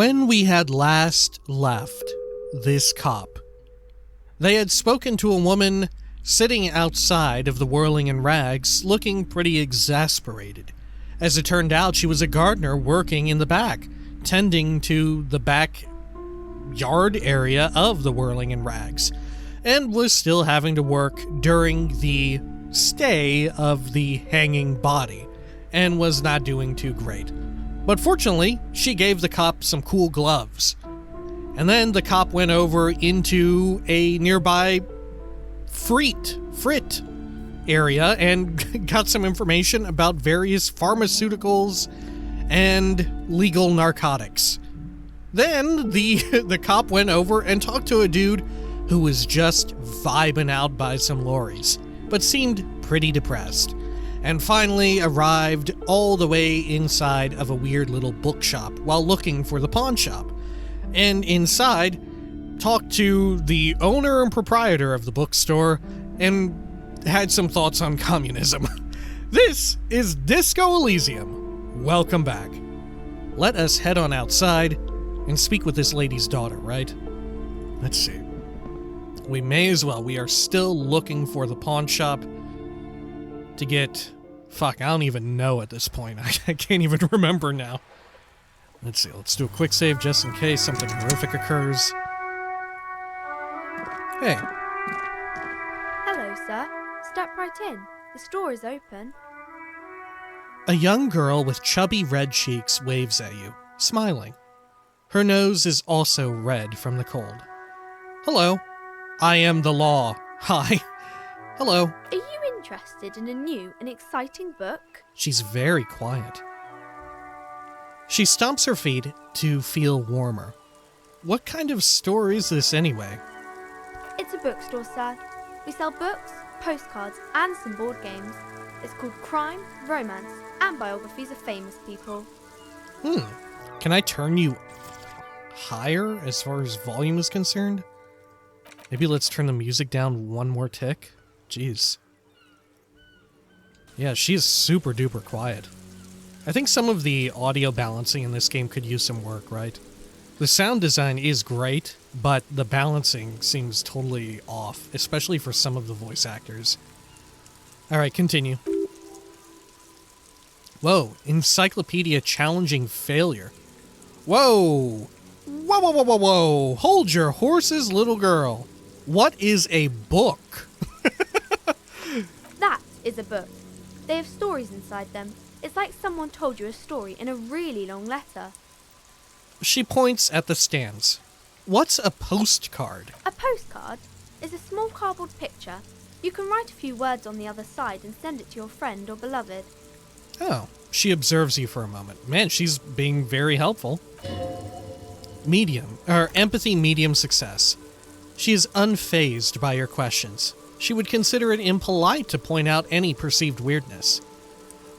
When we had last left this cop, they had spoken to a woman sitting outside of the Whirling in Rags, looking pretty exasperated. As it turned out, she was a gardener working in the back, tending to the backyard area of the Whirling in Rags, and was still having to work during the stay of the hanging body, and was not doing too great. But fortunately, she gave the cop some cool gloves. And then the cop went over into a nearby frit area and got some information about various pharmaceuticals and legal narcotics. Then the cop went over and talked to a dude who was just vibing out by some lorries, but seemed pretty depressed, and finally arrived all the way inside of a weird little bookshop while looking for the pawn shop. And inside, talked to the owner and proprietor of the bookstore and had some thoughts on communism. This is Disco Elysium. Welcome back. Let us head on outside and speak with this lady's daughter, right? Let's see. We may as well. We are still looking for the pawn shop to get... Fuck, I don't even know at this point. I can't even remember now. Let's see, let's do a quick save just in case something horrific occurs. Hey. Hello, sir. Step right in. The store is open. A young girl with chubby red cheeks waves at you, smiling. Her nose is also red from the cold. Hello. I am the law. Hi. Hello. Are you interested in a new and exciting book? She's very quiet. She stomps her feet to feel warmer. What kind of store is this anyway? It's a bookstore, sir. We sell books, postcards, and some board games. It's called Crime, Romance, and Biographies of Famous People. Can I turn you higher as far as volume is concerned? Maybe let's turn the music down one more tick? Jeez. Yeah, she's super duper quiet. I think some of the audio balancing in this game could use some work, right? The sound design is great, but the balancing seems totally off, especially for some of the voice actors. Alright, continue. Whoa, encyclopedia challenging failure. Whoa! Whoa, whoa, whoa, whoa, whoa! Hold your horses, little girl. What is a book? That is a book. They have stories inside them. It's like someone told you a story in a really long letter. She points at the stands. What's a postcard? A postcard is a small cardboard picture. You can write a few words on the other side and send it to your friend or beloved. Oh, she observes you for a moment. Man, she's being very helpful. Empathy medium success. She is unfazed by your questions. She would consider it impolite to point out any perceived weirdness.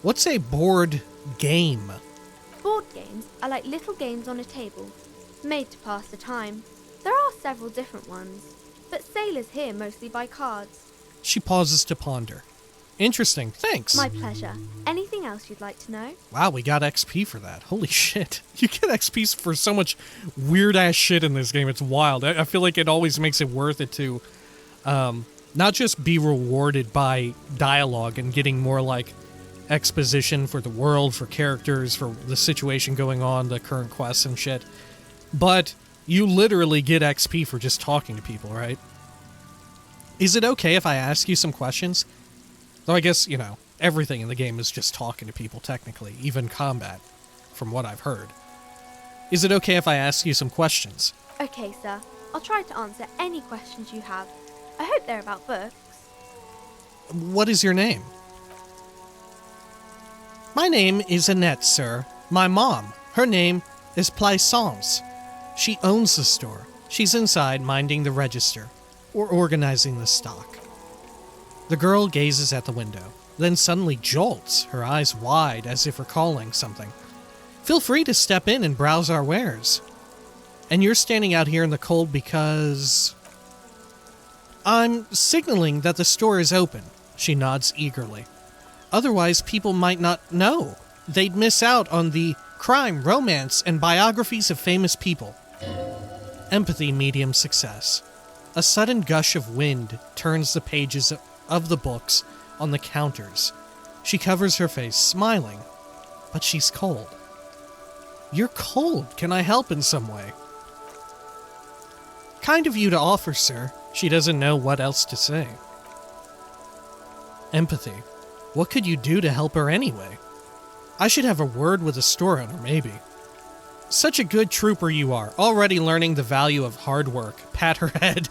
What's a board game? Board games are like little games on a table, made to pass the time. There are several different ones, but sailors here mostly buy cards. She pauses to ponder. Interesting, thanks. My pleasure. Anything else you'd like to know? Wow, we got XP for that. Holy shit. You get XP for so much weird-ass shit in this game. It's wild. I feel like it always makes it worth it to not just be rewarded by dialogue and getting more, like, exposition for the world, for characters, for the situation going on, the current quests and shit, but you literally get XP for just talking to people, right? Is it okay if I ask you some questions? Though I guess, you know, everything in the game is just talking to people, technically, even combat, from what I've heard. Is it okay if I ask you some questions? Okay, sir. I'll try to answer any questions you have. I hope they're about books. What is your name? My name is Annette, sir. My mom. Her name is Plaisance. She owns the store. She's inside minding the register, or organizing the stock. The girl gazes at the window, then suddenly jolts, her eyes wide as if recalling something. Feel free to step in and browse our wares. And you're standing out here in the cold because... I'm signaling that the store is open, she nods eagerly. Otherwise, people might not know. They'd miss out on the crime, romance, and biographies of famous people. Empathy, medium success. A sudden gush of wind turns the pages of the books on the counters. She covers her face, smiling, but she's cold. You're cold. Can I help in some way? Kind of you to offer, sir. She doesn't know what else to say. Empathy. What could you do to help her anyway? I should have a word with the store owner, maybe. Such a good trooper you are, already learning the value of hard work. Pat her head.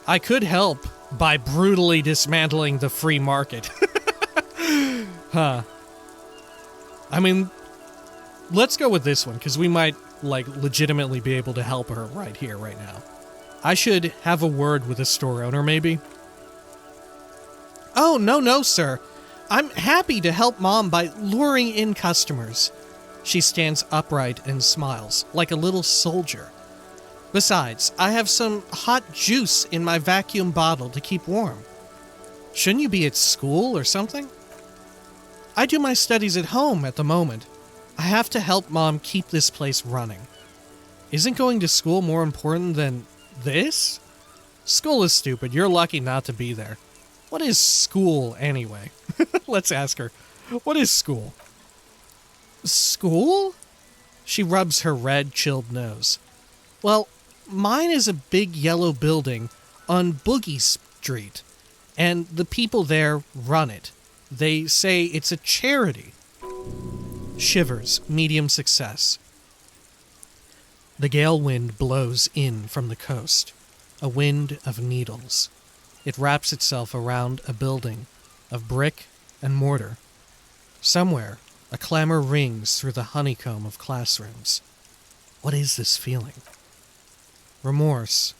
I could help by brutally dismantling the free market. Huh. I mean, let's go with this one, because we might, legitimately be able to help her right here, right now. I should have a word with the store owner, maybe? Oh, no, sir. I'm happy to help Mom by luring in customers. She stands upright and smiles, like a little soldier. Besides, I have some hot juice in my vacuum bottle to keep warm. Shouldn't you be at school or something? I do my studies at home at the moment. I have to help Mom keep this place running. Isn't going to school more important than this? School is stupid. You're lucky not to be there. What is school, anyway? Let's ask her. What is school? School? She rubs her red, chilled nose. Well, mine is a big yellow building on Boogie Street, and the people there run it. They say it's a charity. Shivers, medium success. The gale wind blows in from the coast, a wind of needles. It wraps itself around a building of brick and mortar. Somewhere, a clamor rings through the honeycomb of classrooms. What is this feeling? Remorse.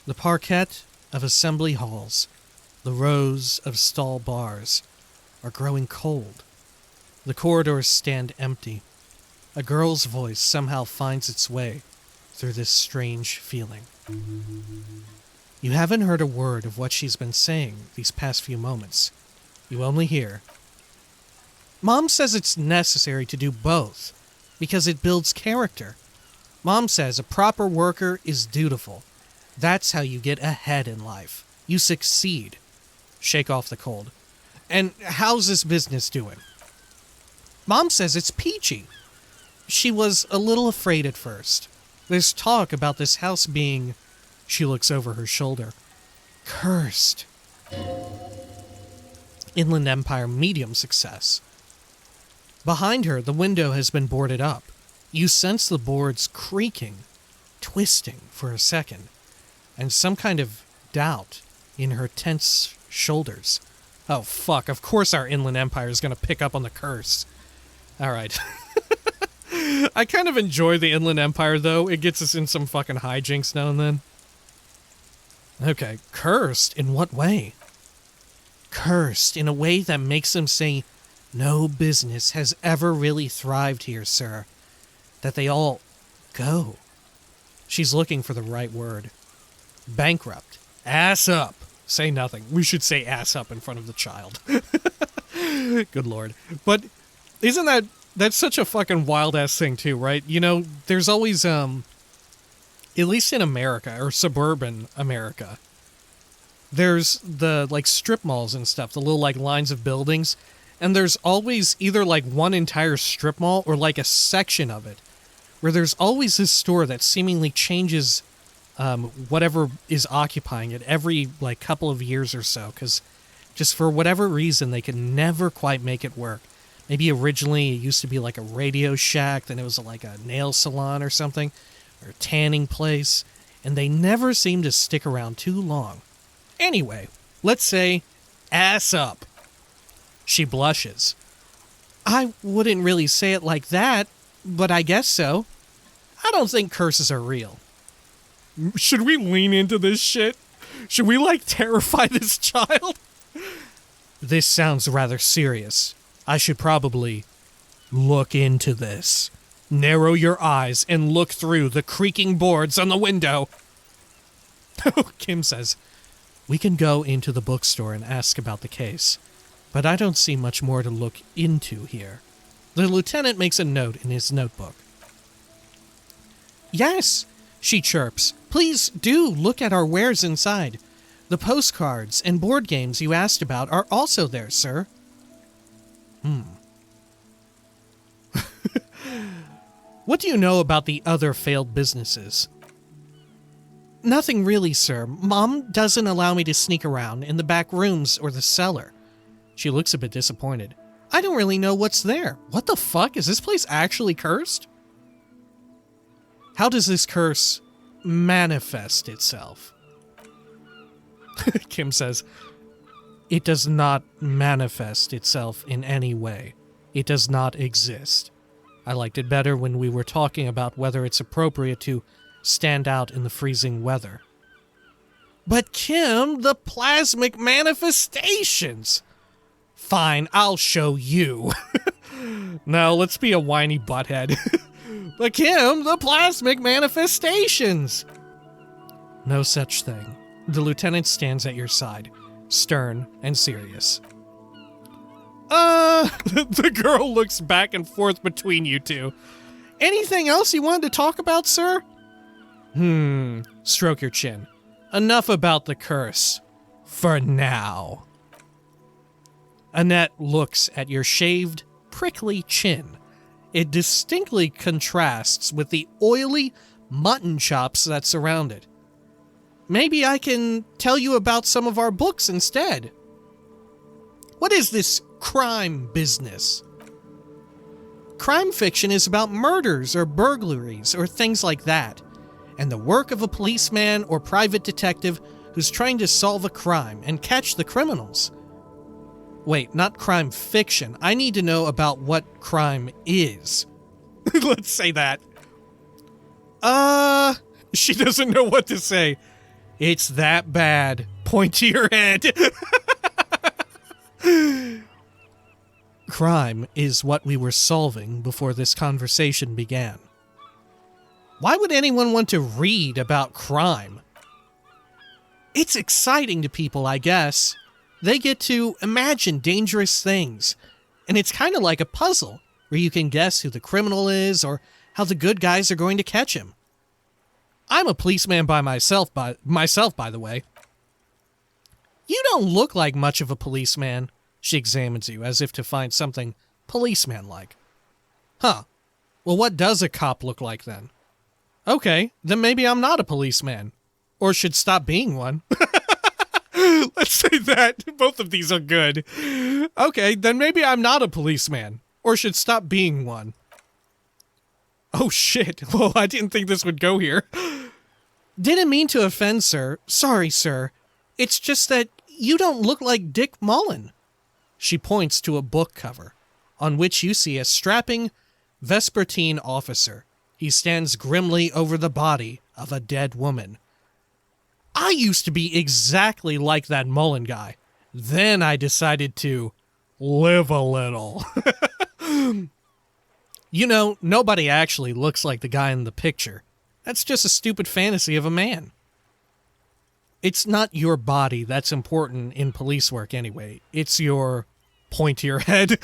The parquet of assembly halls, the rows of stall bars, are growing cold. The corridors stand empty. A girl's voice somehow finds its way through this strange feeling. You haven't heard a word of what she's been saying these past few moments. You only hear, Mom says it's necessary to do both, because it builds character. Mom says a proper worker is dutiful. That's how you get ahead in life. You succeed. Shake off the cold. And how's this business doing? Mom says it's peachy. She was a little afraid at first. There's talk about this house being... She looks over her shoulder. Cursed. Inland Empire, medium success. Behind her, the window has been boarded up. You sense the boards creaking, twisting for a second, and some kind of doubt in her tense shoulders. Oh, fuck, of course our Inland Empire is going to pick up on the curse. Alright. I kind of enjoy the Inland Empire, though. It gets us in some fucking hijinks now and then. Okay, cursed? In what way? Cursed in a way that makes them say, no business has ever really thrived here, sir. That they all go. She's looking for the right word. Bankrupt. Ass up. Say nothing. We should say ass up in front of the child. Good lord. But isn't that's such a fucking wild ass thing too, right? You know, there's always, at least in America, or suburban America, there's the, strip malls and stuff, the little, lines of buildings, and there's always either, one entire strip mall or, a section of it, where there's always this store that seemingly changes, whatever is occupying it every, couple of years or so, because just for whatever reason, they can never quite make it work. Maybe originally it used to be, a Radio Shack, then it was, a nail salon or something, or a tanning place, and they never seem to stick around too long. Anyway, let's say, ass up. She blushes. I wouldn't really say it like that, but I guess so. I don't think curses are real. Should we lean into this shit? Should we, terrify this child? This sounds rather serious. I should probably look into this. Narrow your eyes and look through the creaking boards on the window. Kim says, we can go into the bookstore and ask about the case, but I don't see much more to look into here. The lieutenant makes a note in his notebook. Yes, she chirps. Please do look at our wares inside. The postcards and board games you asked about are also there, sir. What do you know about the other failed businesses? Nothing really, sir. Mom doesn't allow me to sneak around in the back rooms or the cellar. She looks a bit disappointed. I don't really know what's there. What the fuck? Is this place actually cursed? How does this curse manifest itself? Kim says, it does not manifest itself in any way. It does not exist. I liked it better when we were talking about whether it's appropriate to stand out in the freezing weather. But Kim, the plasmic manifestations! Fine, I'll show you. No, let's be a whiny butthead. But Kim, the plasmic manifestations! No such thing. The lieutenant stands at your side, stern and serious. The girl looks back and forth between you two. Anything else you wanted to talk about, sir? Stroke your chin. Enough about the curse. For now. Annette looks at your shaved, prickly chin. It distinctly contrasts with the oily mutton chops that surround it. Maybe I can tell you about some of our books instead. What is this crime business? Crime fiction is about murders or burglaries or things like that, and the work of a policeman or private detective who's trying to solve a crime and catch the criminals. Wait, not crime fiction. I need to know about what crime is. Let's say that. She doesn't know what to say. It's that bad. Point to your head. Crime is what we were solving before this conversation began. Why would anyone want to read about crime? It's exciting to people, I guess. They get to imagine dangerous things, and it's kind of like a puzzle where you can guess who the criminal is or how the good guys are going to catch him. I'm a policeman by myself, by the way. You don't look like much of a policeman. She examines you as if to find something policeman-like. Huh. Well, what does a cop look like then? Okay, then maybe I'm not a policeman. Or should stop being one. Let's say that. Both of these are good. Okay, then maybe I'm not a policeman. Or should stop being one. Oh shit. Well, I didn't think this would go here. Didn't mean to offend, sir. Sorry, sir. It's just that you don't look like Dick Mullen. She points to a book cover, on which you see a strapping Vespertine officer. He stands grimly over the body of a dead woman. I used to be exactly like that Mullen guy. Then I decided to live a little. You know, nobody actually looks like the guy in the picture. That's just a stupid fantasy of a man. It's not your body that's important in police work anyway. It's your point to your head.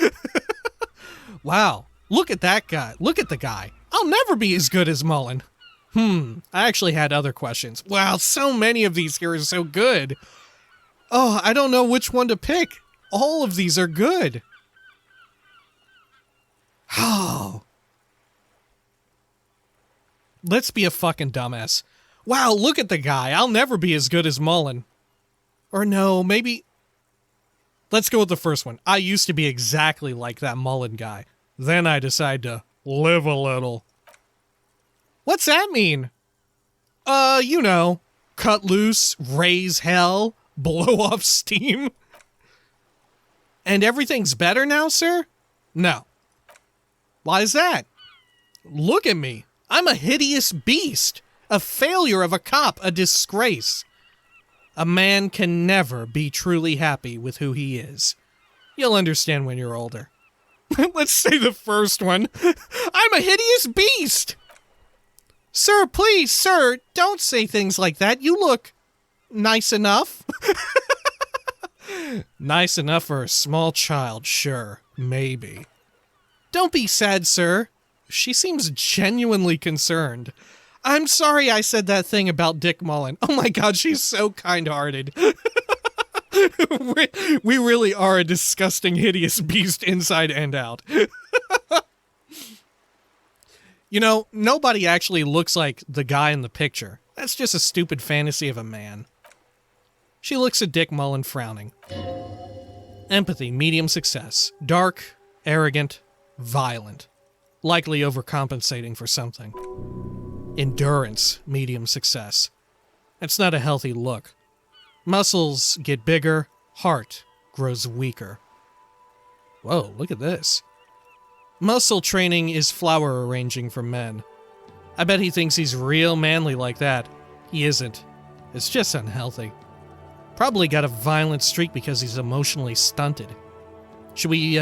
Wow, look at that guy. Look at the guy. I'll never be as good as Mullen. I actually had other questions. Wow, so many of these here are so good. Oh, I don't know which one to pick. All of these are good. Oh. Let's be a fucking dumbass. Wow, look at the guy. I'll never be as good as Mullen. Or no, maybe... Let's go with the first one. I used to be exactly like that Mullen guy. Then I decided to live a little. What's that mean? You know, cut loose, raise hell, blow off steam. And everything's better now, sir? No. Why is that? Look at me. I'm a hideous beast. A failure of a cop, a disgrace. A man can never be truly happy with who he is. You'll understand when you're older. Let's say the first one. I'm a hideous beast! Sir, please, sir, don't say things like that. You look nice enough. Nice enough for a small child, sure, maybe. Don't be sad, sir. She seems genuinely concerned. I'm sorry I said that thing about Dick Mullen. Oh my god, she's so kind-hearted. we really are a disgusting, hideous beast inside and out. You know, nobody actually looks like the guy in the picture. That's just a stupid fantasy of a man. She looks at Dick Mullen, frowning. Empathy, medium success. Dark, arrogant, violent. Likely overcompensating for something. Endurance, medium success. That's not a healthy look. Muscles get bigger, heart grows weaker. Whoa, look at this. Muscle training is flower arranging for men. I bet he thinks he's real manly like that. He isn't. It's just unhealthy. Probably got a violent streak because he's emotionally stunted. Should we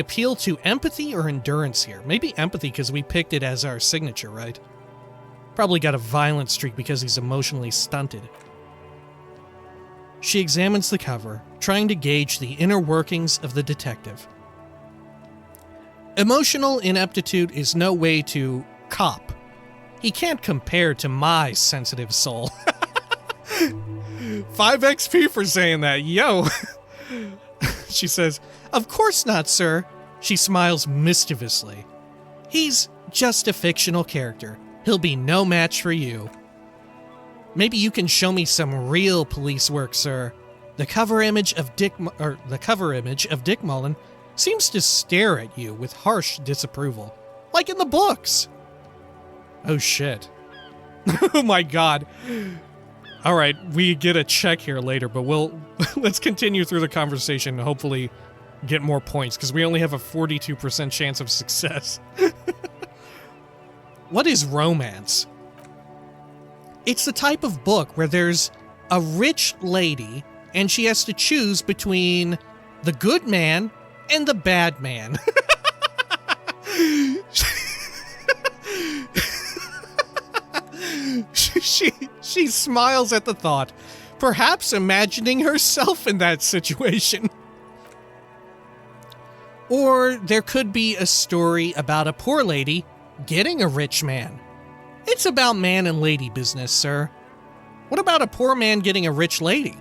appeal to empathy or endurance here? Maybe empathy because we picked it as our signature, right? Probably got a violent streak because he's emotionally stunted. She examines the cover, trying to gauge the inner workings of the detective. Emotional ineptitude is no way to cop. He can't compare to my sensitive soul. 5 XP for saying that, yo! She says, "Of course not, sir." She smiles mischievously. "He's just a fictional character. He'll be no match for you. Maybe you can show me some real police work, sir. The cover image of Dick Mullen seems to stare at you with harsh disapproval, like in the books." Oh shit. Oh my god. All right, we get a check here later, but let's continue through the conversation and hopefully get more points, because we only have a 42% chance of success. What is romance? It's the type of book where there's a rich lady and she has to choose between the good man and the bad man. She smiles at the thought, perhaps imagining herself in that situation. Or there could be a story about a poor lady getting a rich man. It's about man and lady business, sir. What about a poor man getting a rich lady?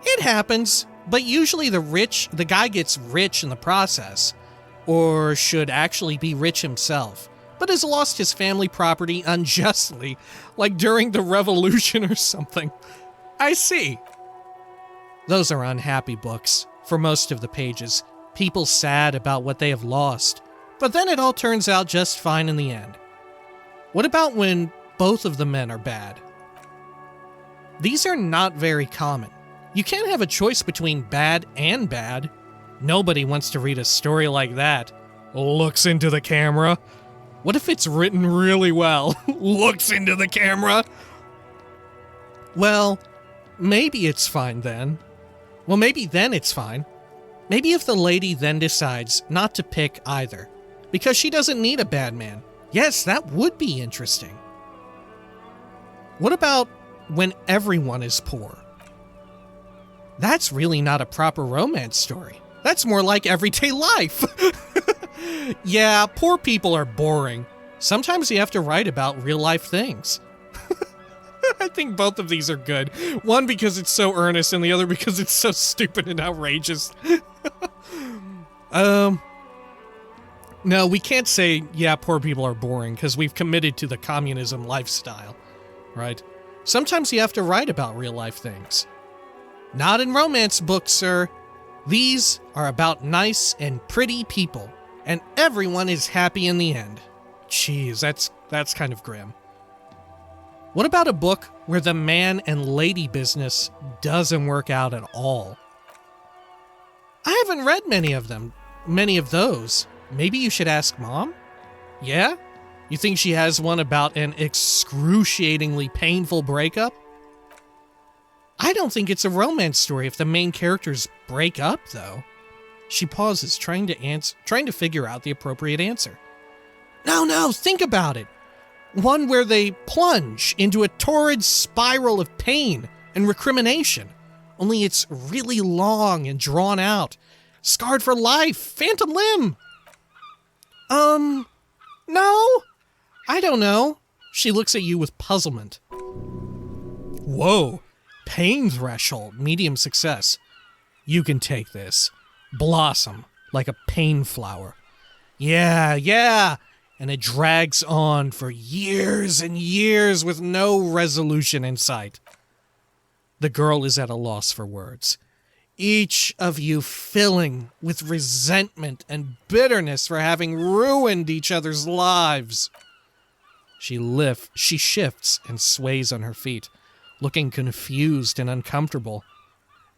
It happens, but usually the guy gets rich in the process, or should actually be rich himself, but has lost his family property unjustly, like during the revolution or something. I see. Those are unhappy books, for most of the pages. People sad about what they have lost, but then it all turns out just fine in the end. What about when both of the men are bad? These are not very common. You can't have a choice between bad and bad. Nobody wants to read a story like that. Looks into the camera. What if it's written really well? Looks into the camera. Well, maybe it's fine then. Well, maybe then it's fine. Maybe if the lady then decides not to pick either, because she doesn't need a bad man. Yes, that would be interesting. What about when everyone is poor? That's really not a proper romance story. That's more like everyday life. Yeah, poor people are boring. Sometimes you have to write about real-life things. I think both of these are good. One because it's so earnest, and the other because it's so stupid and outrageous. No, we can't say, yeah, poor people are boring, because we've committed to the communism lifestyle, right? Sometimes you have to write about real-life things. Not in romance books, sir. These are about nice and pretty people, and everyone is happy in the end. Jeez, that's kind of grim. What about a book where the man and lady business doesn't work out at all? I haven't read many of those. Maybe you should ask Mom? Yeah? You think she has one about an excruciatingly painful breakup? I don't think it's a romance story if the main characters break up, though. She pauses, trying to figure out the appropriate answer. No, think about it. One where they plunge into a torrid spiral of pain and recrimination. Only it's really long and drawn out, Scarred for life. Phantom limb. No? I don't know. She looks at you with puzzlement. Whoa. Pain threshold. Medium success. You can take this. Blossom. Like a pain flower. Yeah. And it drags on for years and years with no resolution in sight. The girl is at a loss for words. Each of you filling with resentment and bitterness for having ruined each other's lives. She shifts and sways on her feet, looking confused and uncomfortable.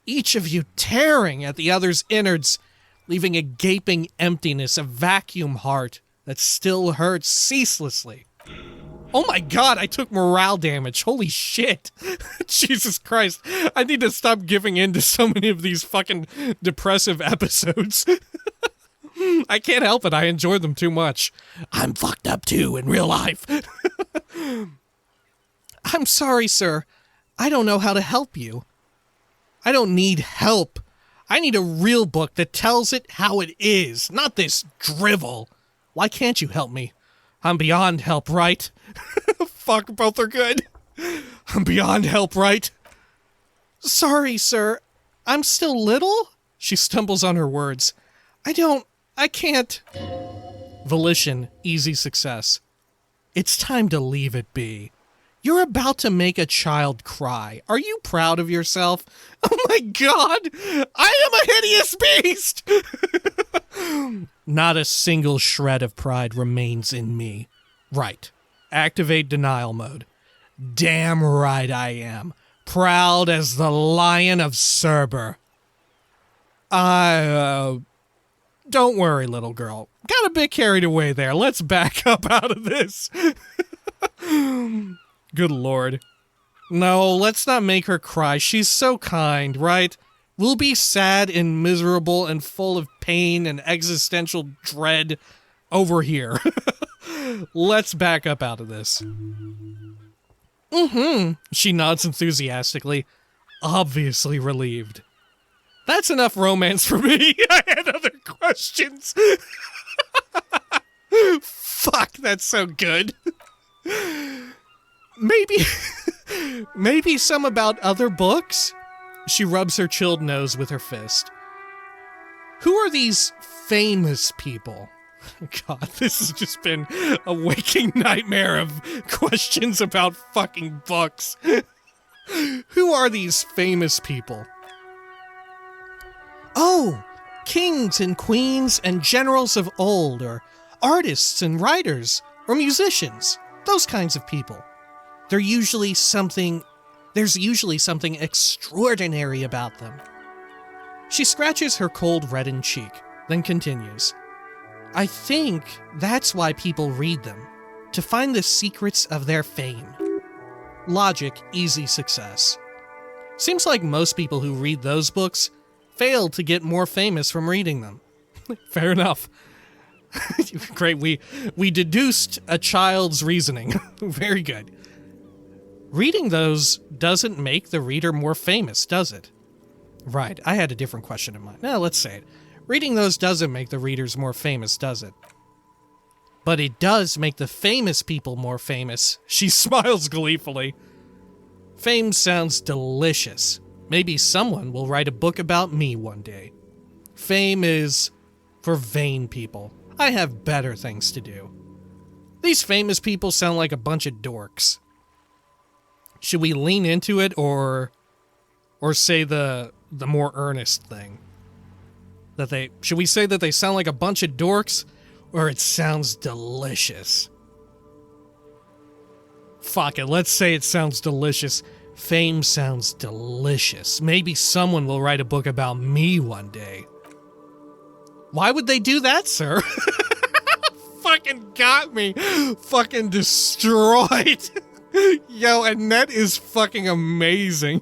Each of you tearing at the other's innards, leaving a gaping emptiness, a vacuum heart that still hurts ceaselessly. Oh my god, I took morale damage. Holy shit. Jesus Christ. I need to stop giving in to so many of these fucking depressive episodes. I can't help it. I enjoy them too much. I'm fucked up too in real life. I'm sorry, sir. I don't know how to help you. I don't need help. I need a real book that tells it how it is, not this drivel. Why can't you help me? I'm beyond help, right? Fuck, both are good. I'm beyond help, right? Sorry, sir. I'm still little? She stumbles on her words. I can't. Volition, easy success. It's time to leave it be. You're about to make a child cry. Are you proud of yourself? Oh my god! I am a hideous beast! Not a single shred of pride remains in me. Right. Activate denial mode. Damn right I am. Proud as the Lion of Cerber. Don't worry, little girl. Got a bit carried away there. Let's back up out of this. Good lord. No, let's not make her cry. She's so kind, right? We'll be sad and miserable and full of pain and existential dread over here. Let's back up out of this. She nods enthusiastically, obviously relieved. That's enough romance for me. I had other questions. Fuck, that's so good. Maybe some about other books? She rubs her chilled nose with her fist. Who are these famous people? God, this has just been a waking nightmare of questions about fucking books. Who are these famous people? Oh, kings and queens and generals of old, or artists and writers, or musicians. Those kinds of people. There's usually something extraordinary about them. She scratches her cold reddened cheek, then continues. I think that's why people read them, to find the secrets of their fame. Logic, easy success. Seems like most people who read those books fail to get more famous from reading them. Fair enough. Great, we deduced a child's reasoning. Very good. Reading those doesn't make the reader more famous, does it? Right, I had a different question in mind. Now, let's say it. Reading those doesn't make the readers more famous, does it? But it does make the famous people more famous. She smiles gleefully. Fame sounds delicious. Maybe someone will write a book about me one day. Fame is for vain people. I have better things to do. These famous people sound like a bunch of dorks. Should we lean into it or say the more earnest thing? Should we say that they sound like a bunch of dorks, or it sounds delicious? Fuck it, let's say it sounds delicious. Fame sounds delicious. Maybe someone will write a book about me one day. Why would they do that, sir? Fucking got me. Fucking destroyed. Yo, Annette is fucking amazing.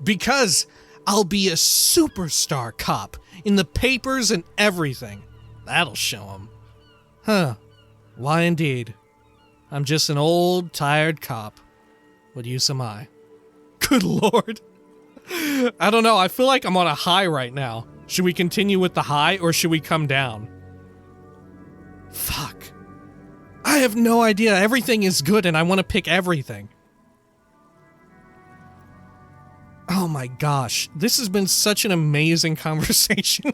Because I'll be a superstar cop in the papers and everything. That'll show 'em. Huh. Why indeed. I'm just an old, tired cop. What use am I? Good lord. I don't know. I feel like I'm on a high right now. Should we continue with the high or should we come down? Fuck. I have no idea. Everything is good and I want to pick everything. Oh my gosh. This has been such an amazing conversation.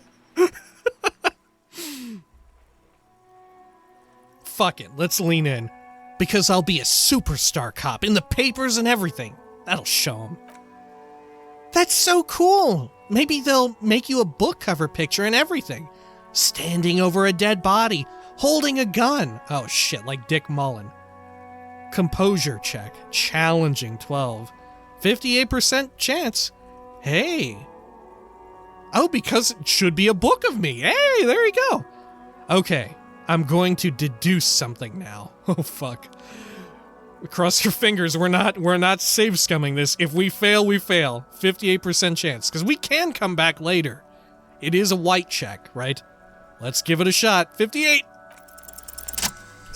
Fuck it. Let's lean in. Because I'll be a superstar cop in the papers and everything. That'll show them. That's so cool. Maybe they'll make you a book cover picture and everything. Standing over a dead body, holding a gun. Oh shit, like Dick Mullen. Composure check. Challenging 12. 58% chance. Hey. Oh, because it should be a book of me. Hey, there we go. Okay, I'm going to deduce something now. Oh fuck. Cross your fingers, we're not save scumming this. If we fail, we fail. 58% chance. Because we can come back later. It is a white check, right? Let's give it a shot. 58!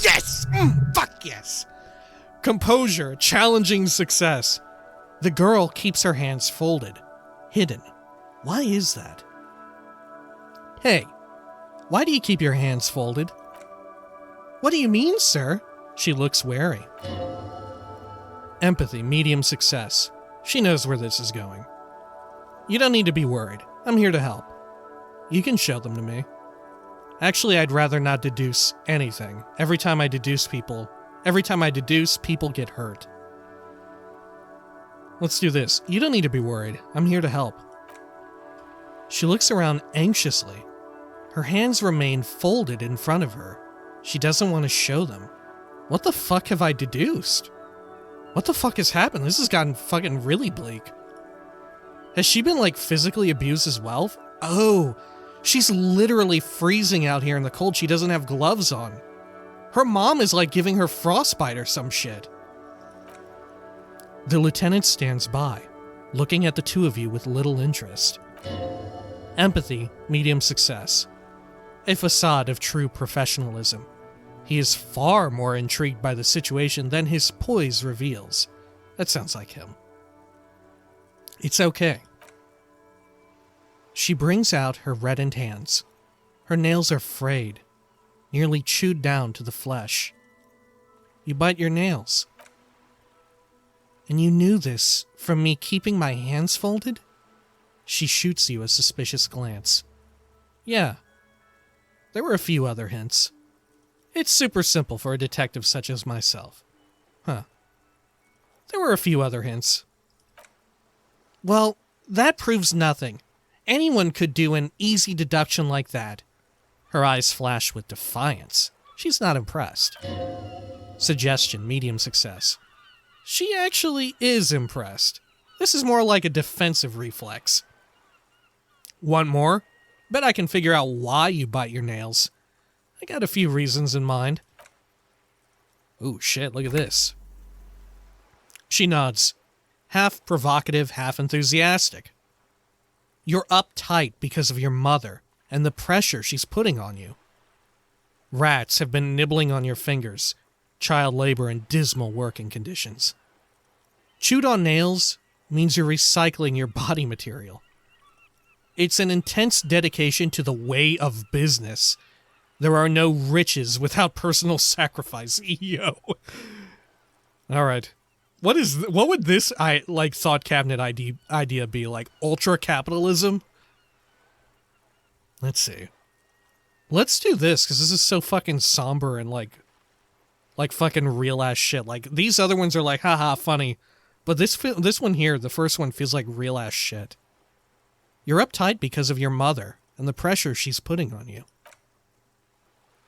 Yes! Fuck yes! Composure, challenging success. The girl keeps her hands folded, hidden. Why is that? Hey, why do you keep your hands folded? What do you mean, sir? She looks wary. Empathy, medium success. She knows where this is going. You don't need to be worried. I'm here to help. You can show them to me. Actually, I'd rather not deduce anything. Every time I deduce, people get hurt. Let's do this. You don't need to be worried. I'm here to help. She looks around anxiously. Her hands remain folded in front of her. She doesn't want to show them. What the fuck have I deduced? What the fuck has happened? This has gotten fucking really bleak. Has she been, like, physically abused as well? Oh, she's literally freezing out here in the cold. She doesn't have gloves on. Her mom is, like, giving her frostbite or some shit. The lieutenant stands by, looking at the two of you with little interest. Empathy, medium success. A facade of true professionalism. He is far more intrigued by the situation than his poise reveals. That sounds like him. It's okay. She brings out her reddened hands. Her nails are frayed, nearly chewed down to the flesh. You bite your nails. And you knew this from me keeping my hands folded? She shoots you a suspicious glance. Yeah. There were a few other hints. It's super simple for a detective such as myself. Huh. There were a few other hints. Well, that proves nothing. Anyone could do an easy deduction like that. Her eyes flash with defiance. She's not impressed. Suggestion, medium success. She actually is impressed. This is more like a defensive reflex. Want more? Bet I can figure out why you bite your nails. I got a few reasons in mind. Ooh, shit, look at this. She nods, half provocative, half enthusiastic. You're uptight because of your mother and the pressure she's putting on you. Rats have been nibbling on your fingers, child labor and dismal working conditions. Chewed on nails means you're recycling your body material. It's an intense dedication to the way of business. There are no riches without personal sacrifice. Yo. All right. What would this thought cabinet idea be? Like ultra capitalism? Let's see. Let's do this because this is so fucking somber and like fucking real ass shit. Like these other ones are like haha funny, but this one here, the first one feels like real ass shit. You're uptight because of your mother and the pressure she's putting on you.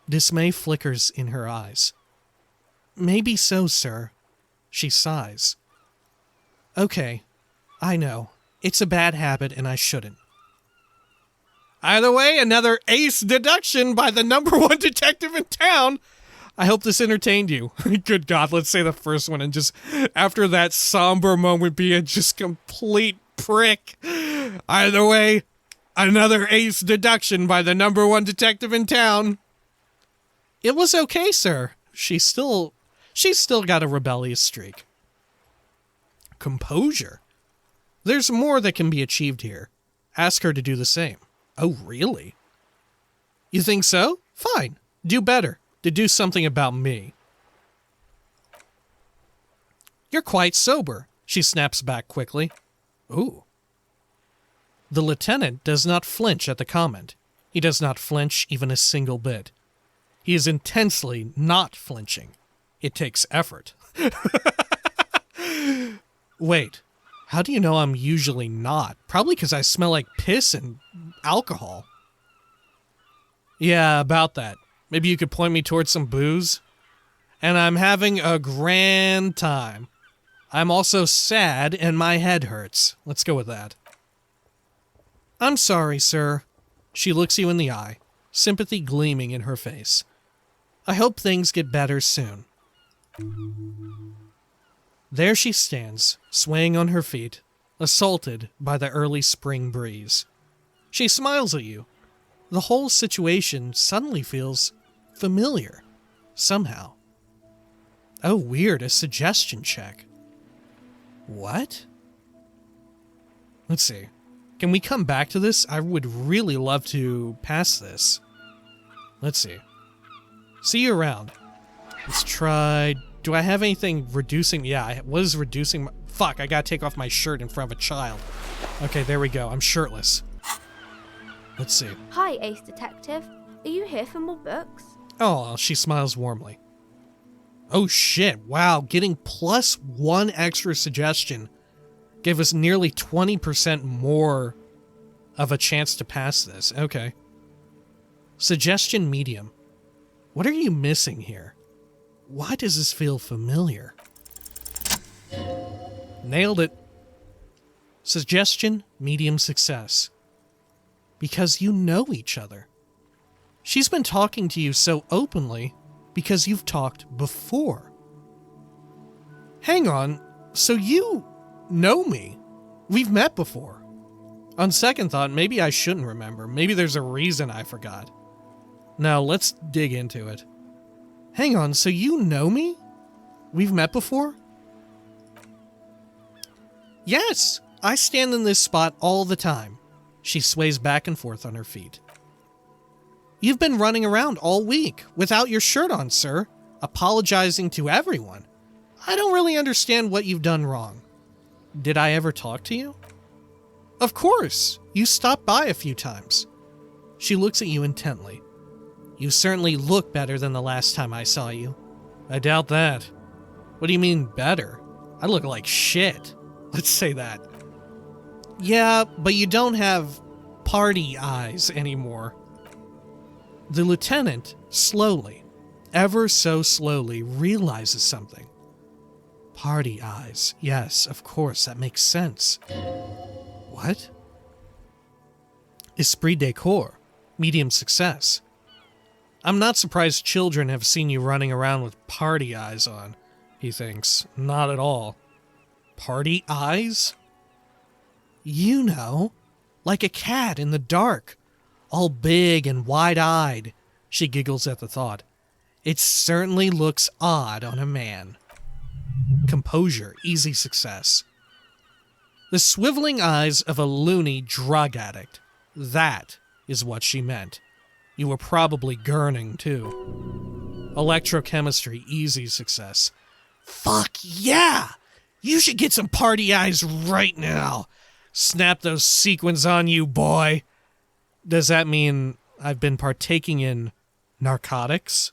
Dismay flickers in her eyes. Maybe so, sir. She sighs. Okay, I know. It's a bad habit and I shouldn't. Either way, another ace deduction by the #1 detective in town. I hope this entertained you. Good God, let's say the first one and just after that somber moment be a just complete prick. Either way, another ace deduction by the #1 detective in town. It was okay, sir. She's still got a rebellious streak. Composure. There's more that can be achieved here. Ask her to do the same. Oh, really? You think so? Fine. Do better. To do something about me. You're quite sober, she snaps back quickly. Ooh. The lieutenant does not flinch at the comment. He does not flinch even a single bit. He is intensely not flinching. It takes effort. Wait, how do you know I'm usually not? Probably because I smell like piss and alcohol. Yeah, about that. Maybe you could point me towards some booze? And I'm having a grand time. I'm also sad and my head hurts. Let's go with that. I'm sorry, sir. She looks you in the eye, sympathy gleaming in her face. I hope things get better soon. There she stands, swaying on her feet, assaulted by the early spring breeze. She smiles at you. The whole situation suddenly feels familiar, somehow. Oh, weird, a suggestion check. What? Let's see. Can we come back to this? I would really love to pass this. Let's see. See you around. Let's try... Do I have anything reducing... Yeah, I was reducing... Fuck, I gotta take off my shirt in front of a child. Okay, there we go. I'm shirtless. Let's see. Hi, Ace Detective. Are you here for more books? Oh, she smiles warmly. Oh shit, wow, getting +1 extra suggestion gave us nearly 20% more of a chance to pass this. Okay. Suggestion medium. What are you missing here? Why does this feel familiar? Nailed it. Suggestion medium success. Because you know each other. She's been talking to you so openly because you've talked before. Hang on, so you know me. We've met before. On second thought, maybe I shouldn't remember. Maybe there's a reason I forgot. Now, let's dig into it. Hang on, so you know me? We've met before? Yes, I stand in this spot all the time. She sways back and forth on her feet. You've been running around all week without your shirt on, sir, apologizing to everyone. I don't really understand what you've done wrong. Did I ever talk to you? Of course, you stopped by a few times. She looks at you intently. You certainly look better than the last time I saw you. I doubt that. What do you mean better? I look like shit. Let's say that. Yeah, but you don't have party eyes anymore. The lieutenant, slowly, ever so slowly, realizes something. Party eyes. Yes, of course, that makes sense. What? Esprit de corps. Medium success. I'm not surprised children have seen you running around with party eyes on, he thinks. Not at all. Party eyes? You know, like a cat in the dark. All big and wide-eyed. She giggles at the thought. It certainly looks odd on a man. Composure, easy success. The swiveling eyes of a loony drug addict. That is what she meant. You were probably gurning, too. Electrochemistry, easy success. Fuck yeah! You should get some party eyes right now. Snap those sequins on you, boy. Does that mean I've been partaking in narcotics?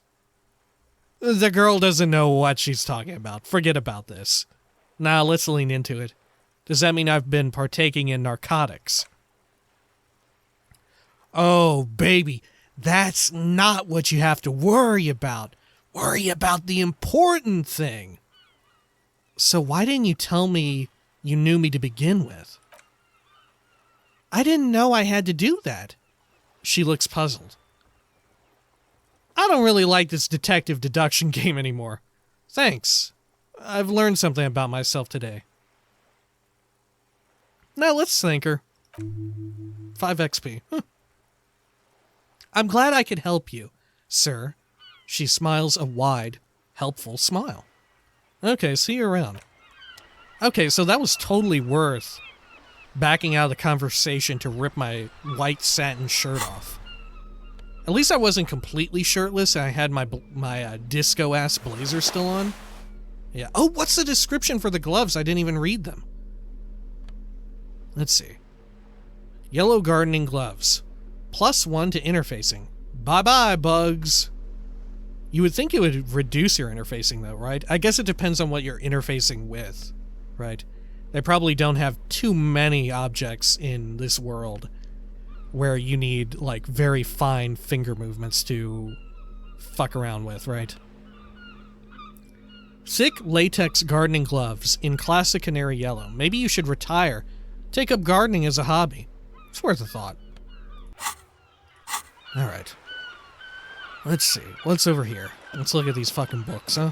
The girl doesn't know what she's talking about. Forget about this. Now let's lean into it. Does that mean I've been partaking in narcotics? Oh, baby, that's not what you have to worry about. Worry about the important thing. So why didn't you tell me you knew me to begin with? I didn't know I had to do that. She looks puzzled. I don't really like this detective deduction game anymore. Thanks. I've learned something about myself today. Now let's thank her. 5 XP. Huh. I'm glad I could help you, sir. She smiles a wide, helpful smile. Okay, see you around. Okay, so that was totally worth backing out of the conversation to rip my white satin shirt off. At least I wasn't completely shirtless and I had my disco-ass blazer still on. Yeah. Oh, what's the description for the gloves? I didn't even read them. Let's see. Yellow gardening gloves. +1 to interfacing. Bye-bye, bugs. You would think it would reduce your interfacing, though, right? I guess it depends on what you're interfacing with, right? They probably don't have too many objects in this world where you need, like, very fine finger movements to fuck around with, right? Thick latex gardening gloves in classic canary yellow. Maybe you should retire. Take up gardening as a hobby. It's worth a thought. Alright. Let's see. What's over here? Let's look at these fucking books, huh?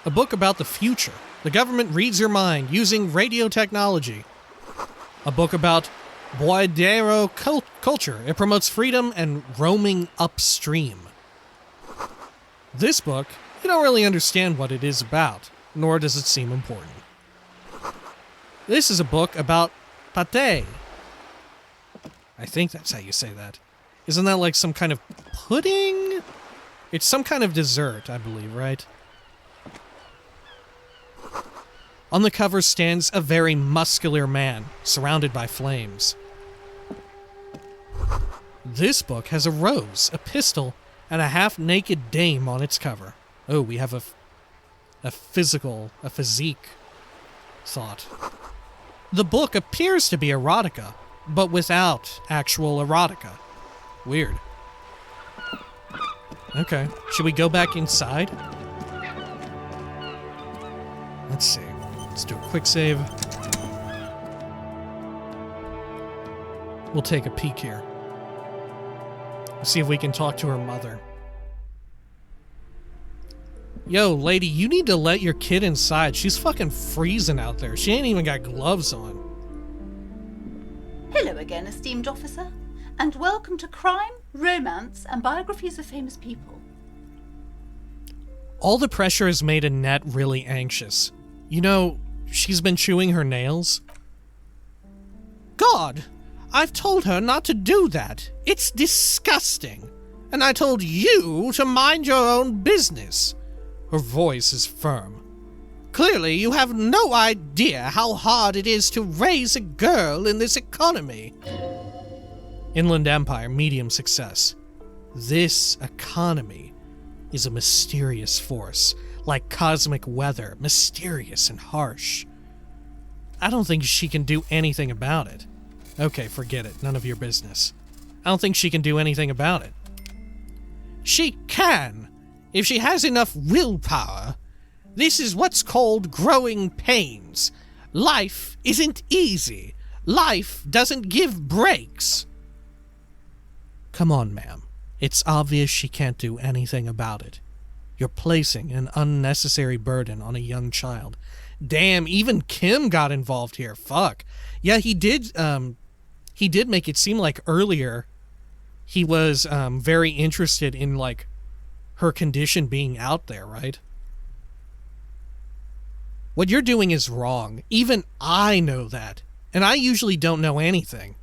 A book about the future. The government reads your mind using radio technology. A book about Boidero culture. It promotes freedom and roaming upstream. This book, you don't really understand what it is about, nor does it seem important. This is a book about pâté. I think that's how you say that. Isn't that like some kind of pudding? It's some kind of dessert, I believe, right? On the cover stands a very muscular man, surrounded by flames. This book has a rose, a pistol, and a half-naked dame on its cover. Oh, we have a physique thought. The book appears to be erotica, but without actual erotica. Weird. Okay, should we go back inside? Let's see. Let's do a quick save. We'll take a peek here. See if we can talk to her mother. Yo, lady, you need to let your kid inside. She's fucking freezing out there. She ain't even got gloves on. Hello again, esteemed officer, and welcome to Crime, Romance, and Biographies of Famous People. All the pressure has made Annette really anxious. You know, she's been chewing her nails. God, I've told her not to do that. It's disgusting. And I told you to mind your own business. Her voice is firm. Clearly, you have no idea how hard it is to raise a girl in this economy. Inland Empire, medium success. This economy is a mysterious force, like cosmic weather, mysterious and harsh. I don't think she can do anything about it. Okay, forget it. None of your business. I don't think she can do anything about it. She can, if she has enough willpower. This is what's called growing pains. Life isn't easy. Life doesn't give breaks. Come on, ma'am. It's obvious she can't do anything about it. You're placing an unnecessary burden on a young child. Damn, even Kim got involved here. Fuck. Yeah, he did make it seem like earlier he was very interested in, like, her condition being out there, right? What you're doing is wrong. Even I know that. And I usually don't know anything.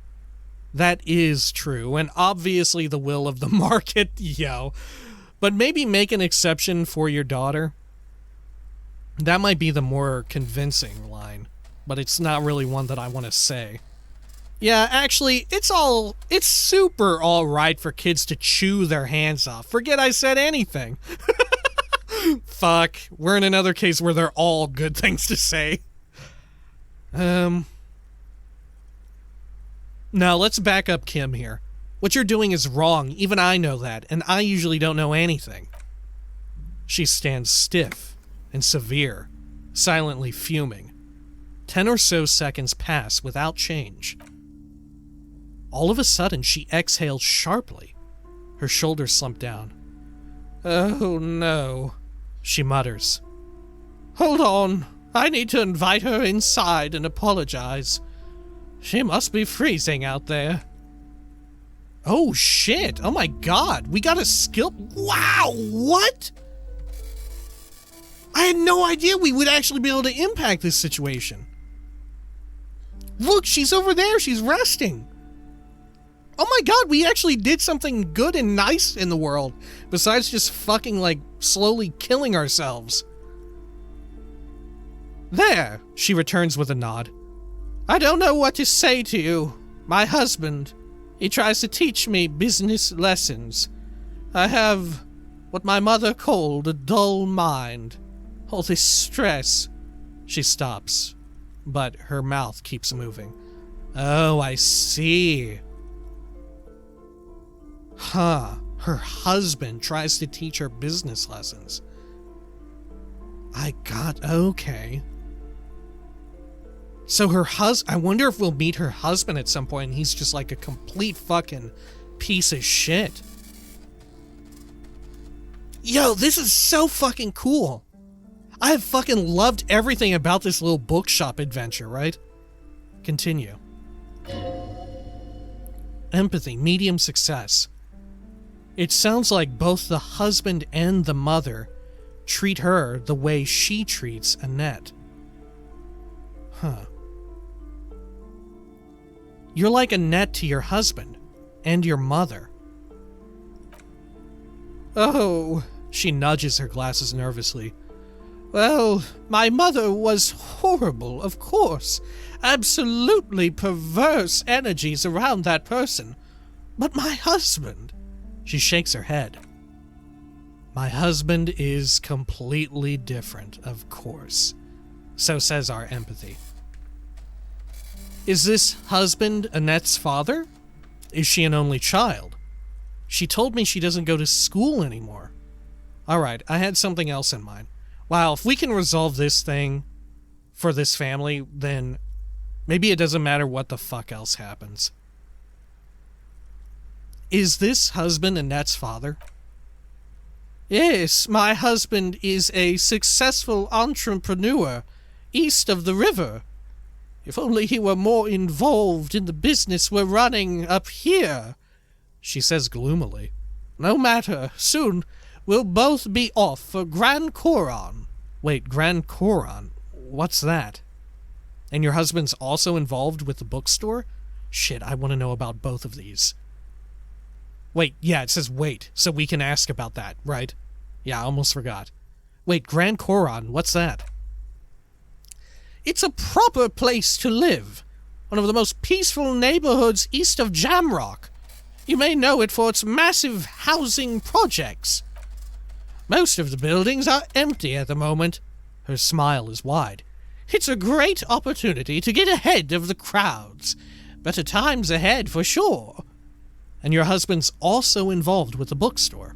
That is true, and obviously the will of the market, yo. But maybe make an exception for your daughter. That might be the more convincing line, but it's not really one that I want to say. Yeah, actually, it's super alright for kids to chew their hands off. Forget I said anything. Fuck, we're in another case where they're all good things to say. Now, let's back up Kim here. What you're doing is wrong, even I know that, and I usually don't know anything. She stands stiff and severe, silently fuming. 10 or so seconds pass without change. All of a sudden, she exhales sharply. Her shoulders slump down. Oh no, she mutters. Hold on, I need to invite her inside and apologize. She must be freezing out there. Oh shit, oh my god, we got a skill. Wow, what? I had no idea we would actually be able to impact this situation. Look, she's over there. She's resting. Oh my god, we actually did something good and nice in the world, besides just fucking, like, slowly killing ourselves. There, she returns with a nod. I don't know what to say to you. My husband, he tries to teach me business lessons. I have what my mother called a dull mind. All this stress. She stops, but her mouth keeps moving. Oh, I see. Huh. Her husband tries to teach her business lessons. Okay. So I wonder if we'll meet her husband at some point and he's just like a complete fucking piece of shit. Yo, this is so fucking cool. I have fucking loved everything about this little bookshop adventure, right? Continue. Empathy, medium success. It sounds like both the husband and the mother treat her the way she treats Annette. Huh. You're like Annette to your husband and your mother. Oh, she nudges her glasses nervously. Well, my mother was horrible, of course. Absolutely perverse energies around that person. But my husband... She shakes her head. My husband is completely different, of course. So says our empathy. Is this husband Annette's father? Is she an only child? She told me she doesn't go to school anymore. Alright, I had something else in mind. Wow, if we can resolve this thing for this family, then maybe it doesn't matter what the fuck else happens. Is this husband Annette's father? Yes, my husband is a successful entrepreneur east of the river. If only he were more involved in the business we're running up here, she says gloomily. No matter, soon we'll both be off for Grand Coron. Wait, Grand Coron? What's that? And your husband's also involved with the bookstore? Shit, I want to know about both of these. Wait, yeah, it says wait, so we can ask about that, right? Yeah, I almost forgot. Wait, Grand Coron, what's that? It's a proper place to live. One of the most peaceful neighborhoods east of Jamrock. You may know it for its massive housing projects. Most of the buildings are empty at the moment. Her smile is wide. It's a great opportunity to get ahead of the crowds. Better times ahead for sure. And your husband's also involved with the bookstore.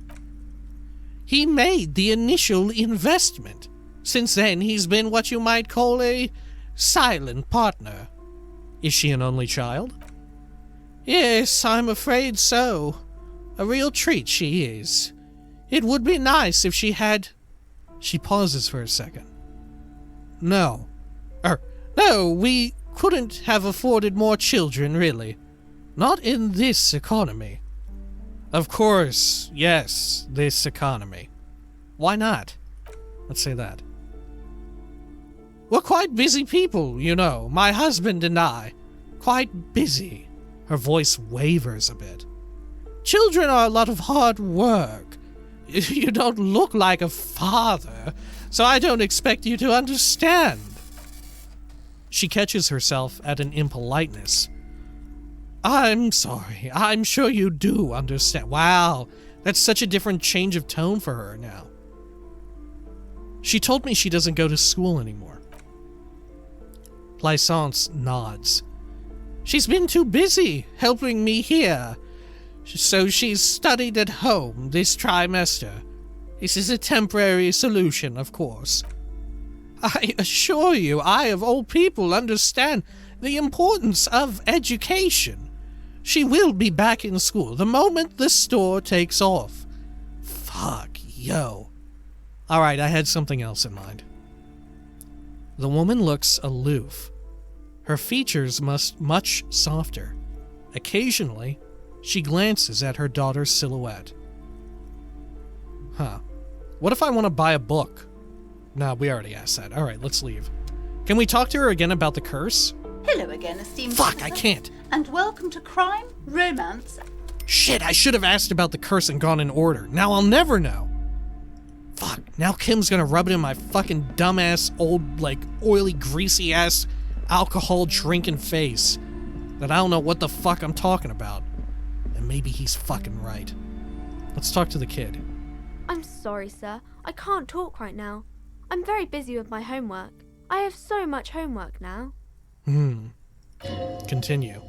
He made the initial investment. Since then, he's been what you might call a silent partner. Is she an only child? Yes, I'm afraid so. A real treat she is. It would be nice if she had... She pauses for a second. No, we couldn't have afforded more children, really. Not in this economy. Of course, yes, this economy. Why not? Let's say that. We're quite busy people, you know, my husband and I. Quite busy. Her voice wavers a bit. Children are a lot of hard work. You don't look like a father, so I don't expect you to understand. She catches herself at an impoliteness. I'm sorry. I'm sure you do understand. Wow, that's such a different change of tone for her now. She told me she doesn't go to school anymore. Plaisance nods. She's been too busy helping me here, so she's studied at home this trimester. This is a temporary solution, of course. I assure you, I of all people understand the importance of education. She will be back in school the moment the store takes off. Fuck, yo. Alright, I had something else in mind. The woman looks aloof. Her features much softer. Occasionally, she glances at her daughter's silhouette. Huh. What if I want to buy a book? No, we already asked that. Alright, let's leave. Can we talk to her again about the curse? Hello again, esteemed Fuck, officer, I can't. and welcome to Crime, Romance. Shit, I should have asked about the curse and gone in order. Now I'll never know. Fuck, now Kim's gonna rub it in my fucking dumbass, old, like, oily, greasy-ass, alcohol-drinking face that I don't know what the fuck I'm talking about. And maybe he's fucking right. Let's talk to the kid. I'm sorry, sir. I can't talk right now. I'm very busy with my homework. I have so much homework now. Continue.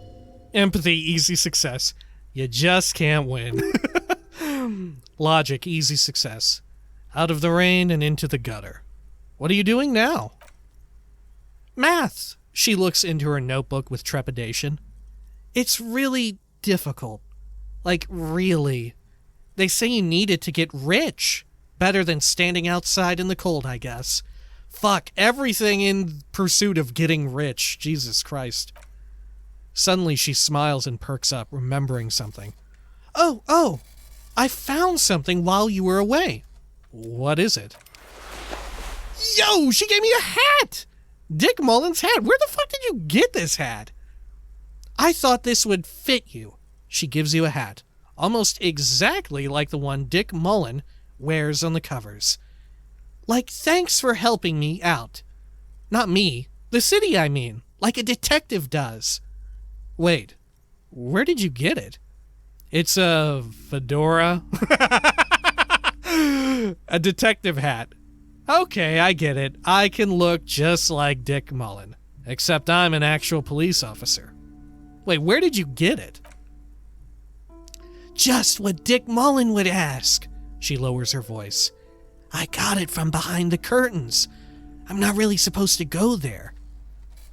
Empathy, easy success. You just can't win. Logic, easy success. Out of the rain and into the gutter. What are you doing now? Math. She looks into her notebook with trepidation. It's really difficult. Like, really. They say you need it to get rich. Better than standing outside in the cold, I guess. Fuck, everything in pursuit of getting rich. Jesus Christ. Suddenly she smiles and perks up, remembering something. Oh, I found something while you were away. What is it? Yo, she gave me a hat! Dick Mullen's hat. Where the fuck did you get this hat? I thought this would fit you. She gives you a hat. Almost exactly like the one Dick Mullen wears on the covers. Like, thanks for helping me out. Not me. The city, I mean. Like a detective does. Wait. Where did you get it? It's a fedora? A detective hat. Okay, I get it. I can look just like Dick Mullen. Except I'm an actual police officer. Wait, where did you get it? Just what Dick Mullen would ask. She lowers her voice. I got it from behind the curtains. I'm not really supposed to go there.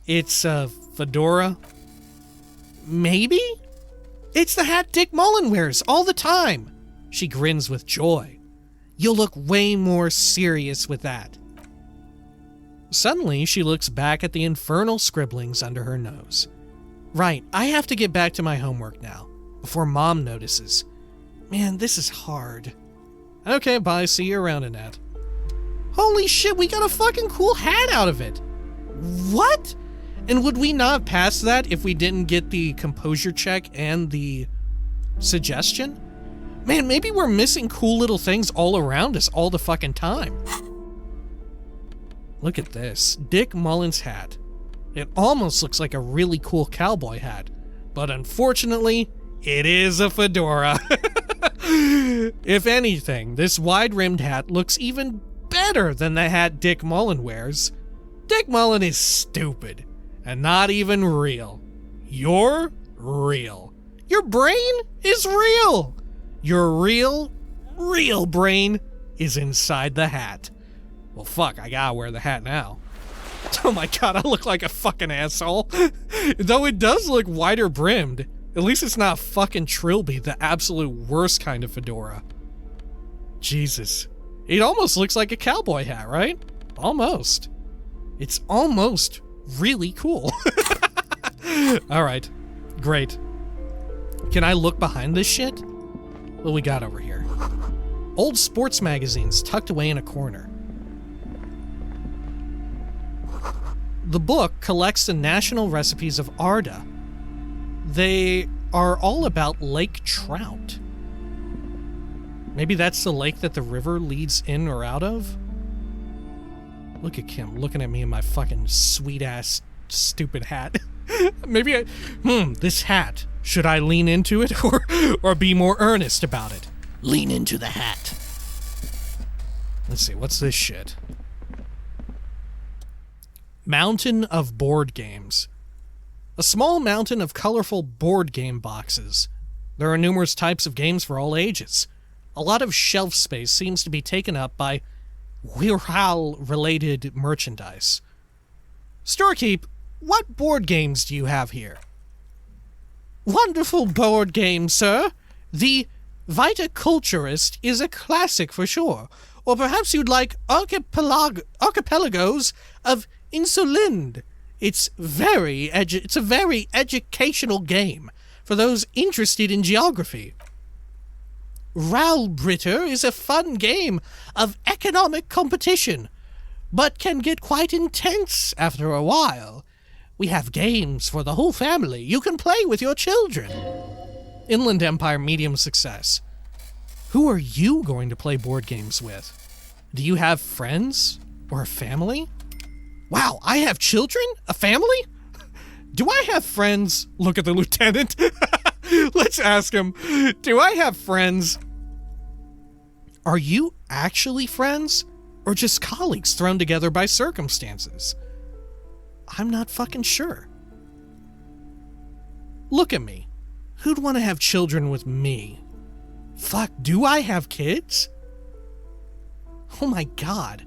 It's a fedora? Maybe? It's the hat Dick Mullen wears all the time. She grins with joy. You'll look way more serious with that. Suddenly, she looks back at the infernal scribblings under her nose. Right, I have to get back to my homework now, before Mom notices. Man, this is hard. Okay, bye, see you around, Annette. Holy shit, we got a fucking cool hat out of it! What? And would we not pass that if we didn't get the composure check and the suggestion? Man, maybe we're missing cool little things all around us all the fucking time. Look at this. Dick Mullen's hat. It almost looks like a really cool cowboy hat. But unfortunately, it is a fedora. If anything, this wide-rimmed hat looks even better than the hat Dick Mullen wears. Dick Mullen is stupid. And not even real. You're real. Your brain is real. Your real brain is inside the hat. Well, fuck, I gotta wear the hat now. Oh my god, I look like a fucking asshole. Though it does look wider brimmed. At least it's not fucking Trilby, the absolute worst kind of fedora. Jesus. It almost looks like a cowboy hat, right? Almost. It's almost really cool. Alright. Great. Can I look behind this shit? What we got over here? Old sports magazines tucked away in a corner. The book collects the national recipes of Arda. They are all about lake trout. Maybe that's the lake that the river leads in or out of? Look at Kim looking at me in my fucking sweet-ass stupid hat. Maybe this hat. Should I lean into it or be more earnest about it? Lean into the hat. Let's see, what's this shit? Mountain of board games. A small mountain of colorful board game boxes. There are numerous types of games for all ages. A lot of shelf space seems to be taken up by Revachol-related merchandise. Storekeep, what board games do you have here? Wonderful board game, sir. The Viticulturist is a classic for sure. Or perhaps you'd like Archipelagos of Insulind. It's a very educational game for those interested in geography. Ralbritter is a fun game of economic competition, but can get quite intense after a while. We have games for the whole family. You can play with your children. Inland Empire, medium success. Who are you going to play board games with? Do you have friends or a family? Wow, I have children? A family? Do I have friends? Look at the lieutenant. Let's ask him. Do I have friends? Are you actually friends? Or just colleagues thrown together by circumstances? I'm not fucking sure. Look at me. Who'd want to have children with me? Fuck, do I have kids? Oh my god.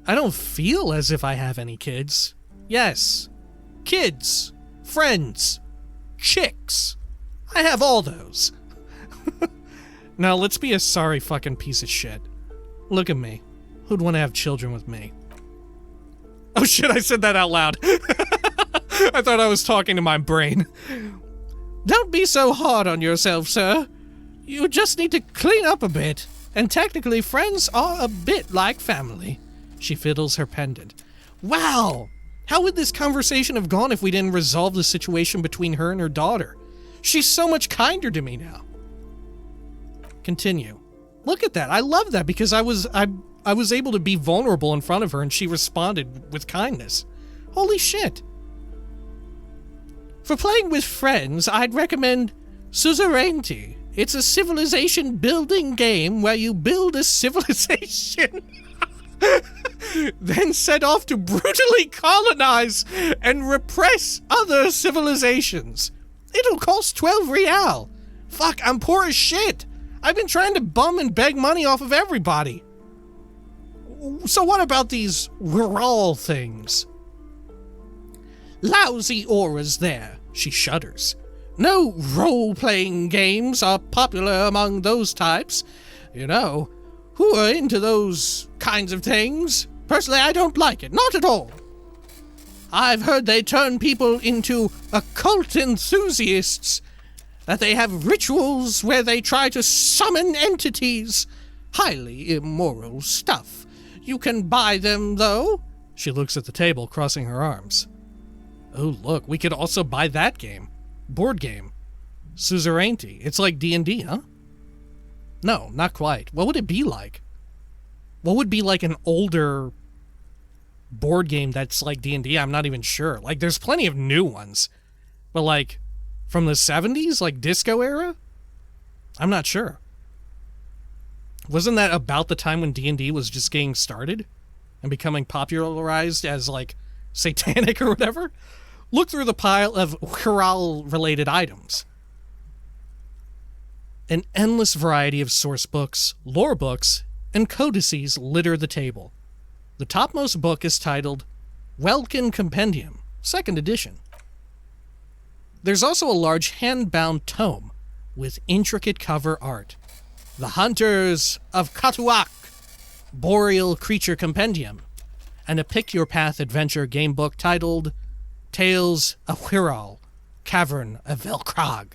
I don't feel as if I have any kids. Yes. Kids. Friends. Chicks. I have all those. Now let's be a sorry fucking piece of shit. Look at me. Who'd want to have children with me? Oh shit, I said that out loud. I thought I was talking to my brain. Don't be so hard on yourself, sir. You just need to clean up a bit. And technically, friends are a bit like family. She fiddles her pendant. Wow! How would this conversation have gone if we didn't resolve the situation between her and her daughter? She's so much kinder to me now. Continue. Look at that. I love that because I was able to be vulnerable in front of her and she responded with kindness. Holy shit. For playing with friends, I'd recommend Suzerainty. It's a civilization building game where you build a civilization, then set off to brutally colonize and repress other civilizations. It'll cost 12 real. Fuck, I'm poor as shit. I've been trying to bum and beg money off of everybody. So what about these Revachol things? Lousy auras there, she shudders. No role-playing games are popular among those types. You know, who are into those kinds of things? Personally, I don't like it. Not at all. I've heard they turn people into occult enthusiasts, that they have rituals where they try to summon entities. Highly immoral stuff. You can buy them, though. She looks at the table, crossing her arms. Oh, look, we could also buy that game. Board game. Suzerainty. It's like D&D, huh? No, not quite. What would it be like? What would be like an older board game that's like D&D? I'm not even sure. Like, there's plenty of new ones. But like, from the 70s? Like, disco era? I'm not sure. Wasn't that about the time when D&D was just getting started? And becoming popularized as, like, satanic or whatever? Look through the pile of Revachol-related items. An endless variety of source books, lore books, and codices litter the table. The topmost book is titled Welkin Compendium, 2nd edition. There's also a large hand-bound tome with intricate cover art. The Hunters of Katuak, Boreal Creature Compendium, and a Pick-Your-Path adventure game book titled Tales of Revachol, Cavern of Velkrog.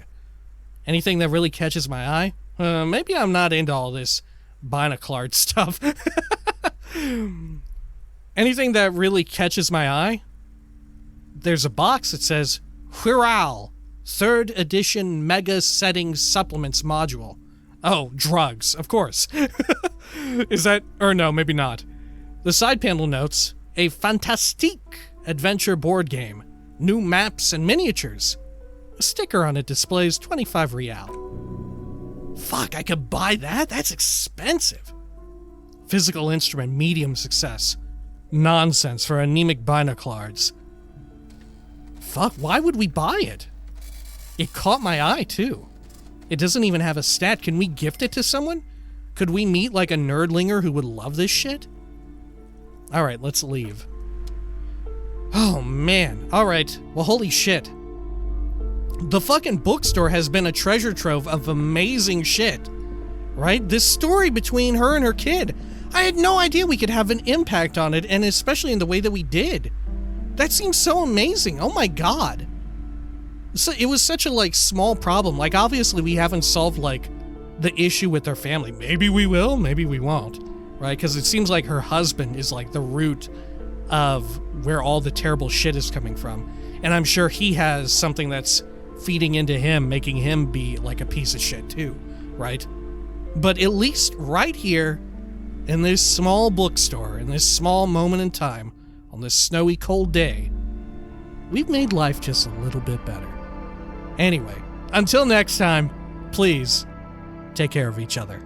Anything that really catches my eye? Maybe I'm not into all this binocular stuff. Anything that really catches my eye? There's a box that says Revachol, 3rd edition Mega Settings Supplements Module. Oh, drugs, of course. Is that... or no, maybe not. The side panel notes, a fantastique adventure board game, new maps and miniatures. A sticker on it displays 25 real. Fuck, I could buy that? That's expensive. Physical instrument, medium success. Nonsense for anemic binoculars. Fuck, why would we buy it? It caught my eye, too. It doesn't even have a stat. Can we gift it to someone? Could we meet, like, a nerdlinger who would love this shit? Alright, let's leave. Oh, man. Alright. Well, holy shit. The fucking bookstore has been a treasure trove of amazing shit. Right? This story between her and her kid. I had no idea we could have an impact on it, and especially in the way that we did. That seems so amazing. Oh my god. So it was such a, like, small problem. Like, obviously we haven't solved, like, the issue with their family. Maybe we will, maybe we won't. Right? Because it seems like her husband is, like, the root of where all the terrible shit is coming from. And I'm sure he has something that's feeding into him, making him be like a piece of shit too, right? But at least right here in this small bookstore, in this small moment in time, on this snowy, cold day, we've made life just a little bit better. Anyway, until next time, please take care of each other.